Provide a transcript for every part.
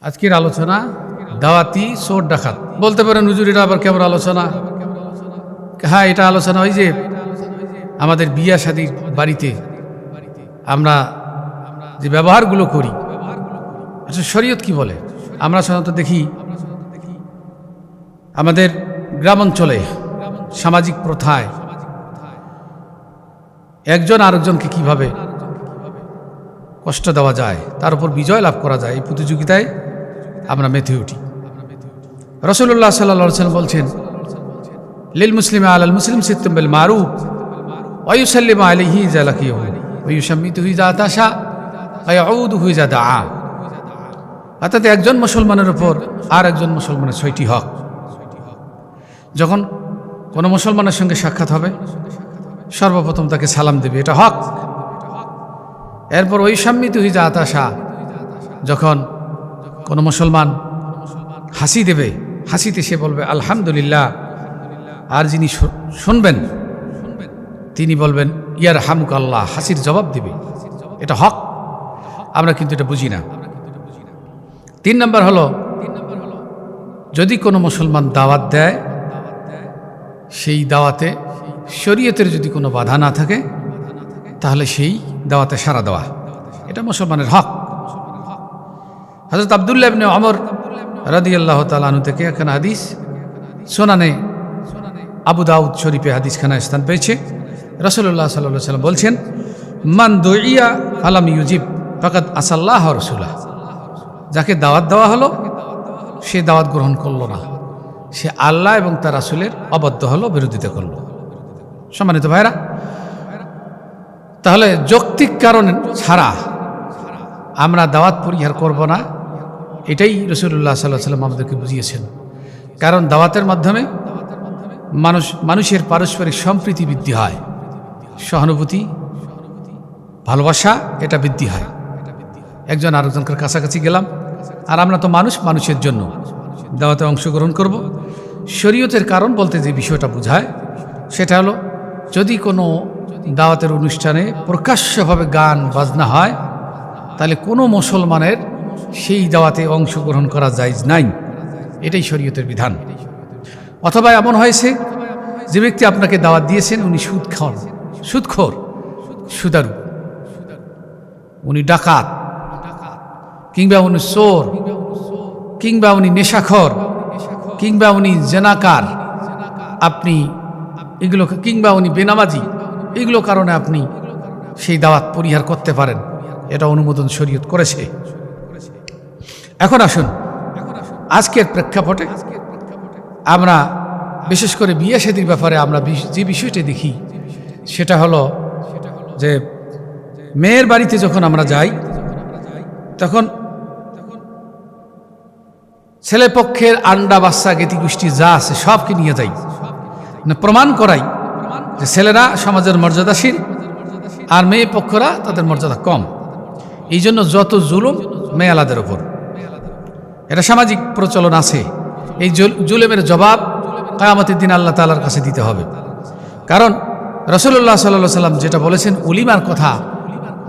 আজকের আলোচনা দাওয়াতি চোর ডাকাত। বলতে পারেন হুজুর এটা আবার কেমন আলোচনা? হ্যাঁ, এটা আলোচনা ওই যে আমাদের বিয়া শাদীর বাড়িতে আমরা যে ব্যবহারগুলো করি, আচ্ছা শরীয়ত কি বলে? আমরা সাধারণত দেখি আমাদের গ্রামাঞ্চলে সামাজিক প্রথায় একজন আরেকজনকে কিভাবে কষ্ট দেওয়া যায়, তার উপর বিজয় লাভ করা যায়, এই প্রতিযোগিতায় আমরা মেতে উঠি। রাসূলুল্লাহ সাল্লাল্লাহু আলাইহি ওয়াসাল্লাম বলছেন, লিল মুসলিমি আলাল মুসলিম সিত্তুম বিল মারুফ ওয়া ইউসাল্লিমু আলাইহি ইযা লাকিয়াহু ওয়া ইউশাম্মিতুহু ইযা আতাশা ওয়া ইয়াউদুহু ইযা দাআ। অর্থাৎ একজন মুসলমানের উপর আর একজন মুসলমানের 6টি হক। যখন কোনো মুসলমানের সঙ্গে সাক্ষাৎ হবে সর্বপ্রথম তাকে সালাম দেবে, এটা হক। এরপর ওই সাম্মিতুহু ইযা আতাশা, যখন কোনো মুসলমান হাসি দেবে, হাসিতে সে বলবে আলহামদুলিল্লাহ, আর যিনি শুনবেন তিনি বলবেন ইয়ারহামুকাল্লাহ, হাসির জবাব দিবে, এটা হক। আমরা কিন্তু এটা বুঝি না। 3 নম্বর হলো, যদি কোনো মুসলমান দাওয়াত দেয়, সেই দাওয়াতে শরীয়তের যদি কোনো বাধা না থাকে তাহলে সেই দাওয়াতে সাড়া দেওয়া, এটা মুসলমানের হক। হযরত আব্দুল্লাহ ইবনে ওমর রাদিয়াল্লাহু তাআলা আনহু থেকে একখানা হাদিস সুনানে আবু দাউদ শরীফে হাদিসখানা স্থান পেয়েছে। রাসূলুল্লাহ সাল্লাল্লাহু আলাইহি ওয়াসাল্লাম বলছেন, মান দুইয়া ফালাম ইউজিব ফাকাদ আসাল্লাহ ওয়া রাসূলাহ। যাকে দাওয়াত দেওয়া হলো সে দাওয়াত গ্রহণ করলো না, সে আল্লাহ এবং তার রাসূলের অবাধ্য হলো, বিরোধিতা করলো। সম্মানিত ভাইরা, তাহলে যৌক্তিক কারণ ছাড়া আমরা দাওয়াত পরিহার করব না, এটাই রাসূলুল্লাহ সাল্লাল্লাহু আলাইহি ওয়াসাল্লাম আমাদেরকে বুঝিয়েছেন। কারণ দাওয়াতের মাধ্যমে মানুষের পারস্পরিক সম্প্রীতি বৃদ্ধি হয়, সহানুভূতি, ভালোবাসা এটা বৃদ্ধি হয়। একজন আরেকজনকে কাছাকাছি গেলাম, আর আমরা তো মানুষের জন্য দাওয়াতে অংশগ্রহণ করব। শরীয়তের কারণ বলতে যে বিষয়টা বোঝায় সেটা হলো, যদি কোনো দাওয়াতের অনুষ্ঠানে প্রকাশ্যভাবে গান বাজনা হয় তাহলে কোনো মুসলমানের সেই দাওয়াতে অংশগ্রহণ করা জায়েজ নাই, এটাই শরীয়তের বিধান। অথবা এমন হয়েছে যে ব্যক্তি আপনাকে দাওয়াত দিয়েছেন উনি সুদখোর, সুদারু, উনি ডাকাত, কিংবা উনি চোর, কিংবা উনি নেশাখোর, কিংবা উনি জেনাকার, আপনি এগুলো, কিংবা উনি বেনামাজি, এগুলো কারণে আপনি সেই দাওয়াত পরিহার করতে পারেন, এটা অনুমোদন শরীয়ত করেছে। এখন আসুন, আজকের প্রেক্ষাপটে আমরা বিশেষ করে বিয়ে শাদীর ব্যাপারে আমরা যে বিষয়টি দেখি সেটা হলো যে মেয়ের বাড়িতে যখন আমরা যাই তখন ছেলে পক্ষের আন্ডা বাচ্চা গেতি গোষ্ঠী যা আছে সবকে নিয়ে যাই, প্রমাণ করাই যে ছেলেরা সমাজের মর্যাদাশীল আর মেয়ে পক্ষরা তাদের মর্যাদা কম। এই জন্য যত জুলুম মেয়ে আলাদের ওপর, এটা সামাজিক প্রচলন আছে। এই জুলুমের জবাব কিয়ামতের দিন আল্লাহ তাআলার কাছে দিতে হবে। কারণ রাসূলুল্লাহ সাল্লাল্লাহু আলাইহি ওয়াসাল্লাম যেটা বলেছেন ওলিমার কথা,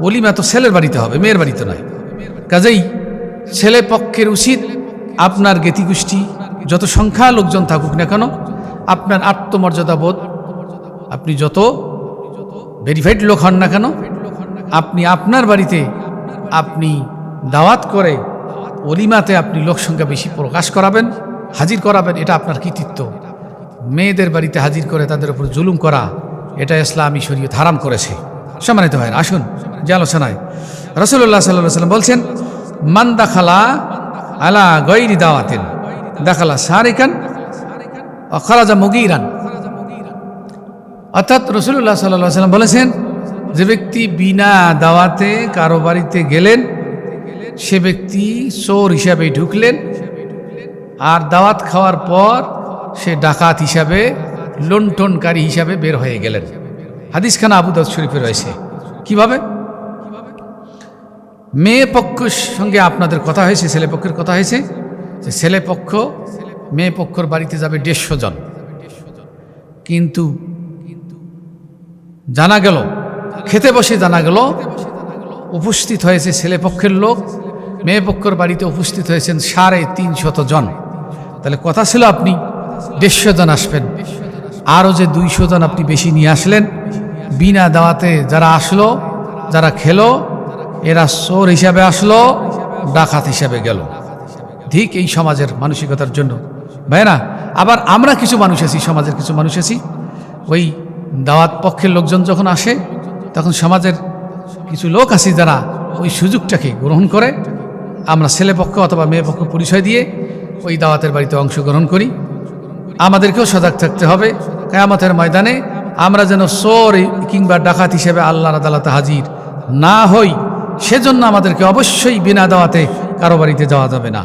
ওলিমা তো ছেলের বাড়িতে হবে, মেয়ের বাড়িতে নয়। কাজেই ছেলে পক্ষের উচিত আপনার জ্ঞাতিগোষ্ঠী যত সংখ্যা লোকজন থাকুক না কেন, আপনার আত্মমর্যাদা বোধ, আপনি যত ভেরিফাইড লোক হন না কেন, আপনি আপনার বাড়িতে আপনি দাওয়াত করে ওলিমাতে আপনি লোক সংখ্যা বেশি প্রকাশ করাবেন, হাজির করাবেন, এটা আপনার কৃতিত্ব। মেয়েদের বাড়িতে হাজির করে তাদের উপর জুলুম করা, এটা ইসলামী শরীয়ত হারাম করেছে। সম্মানিত ভাইরা, আসুন যে আলোচনায় রাসূলুল্লাহ সাল্লাল্লাহু আলাইহি ওয়াসাল্লাম বলছেন, মান দাখালা আলা গায়রি দাওয়াতিন দাখালা সারিকান ওয়া খারাজা মুগীরান। অর্থাৎ রাসূলুল্লাহ সাল্লাল্লাহু আলাইহি ওয়াসাল্লাম বলেছেন, যে ব্যক্তি বিনা দাওয়াতে কারো বাড়িতে গেলেন সে ব্যক্তি চোর হিসাবে ঢুকলেন, আর দাওয়াত খাওয়ার পর সে ডাকাত হিসাবে, লুণ্ঠনকারী হিসাবে বের হয়ে গেলেন। হাদিসখানা আবু দাউদ শরীফে রয়েছে। কিভাবে? মেয়ে পক্ষের সঙ্গে আপনাদের কথা হয়েছে, ছেলে পক্ষের কথা হয়েছে যে ছেলে পক্ষ মেয়ে পক্ষর বাড়িতে যাবে 150 জন, কিন্তু জানা গেল, খেতে বসে জানা গেল উপস্থিত হয়েছে ছেলে পক্ষের লোক মেয়ে পক্ষর বাড়িতে উপস্থিত হয়েছেন 350 জন। তাহলে কথা ছিল আপনি 150 জন আসবেন, আরও যে 200 জন আপনি বেশি নিয়ে আসলেন। বিনা দাওয়াতে যারা আসলো, যারা খেলো, এরা চোর হিসাবে আসলো, ডাকাত হিসাবে গেল। ঠিক এই সমাজের মানসিকতার জন্য ভাইরা, আবার আমরা কিছু মানুষ আছি, সমাজের কিছু মানুষ আছি, ওই দাওয়াত পক্ষের লোকজন যখন আসে তখন সমাজের কিছু লোক আছে যারা ওই সুযোগটাকে গ্রহণ করে। আমরা ছেলে পক্ষ অথবা মেয়ে পক্ষ পরিচয় দিয়ে ওই দাওয়াতের বাড়িতে অংশগ্রহণ করি। আমাদেরকেও সজাগ থাকতে হবে, কিয়ামতের ময়দানে আমরা যেন চোর কিংবা ডাকাত হিসেবে আল্লাহর আদালতে হাজির না হই। সেজন্য আমাদেরকে অবশ্যই বিনা দাওয়াতে কারো বাড়িতে যাওয়া যাবে না।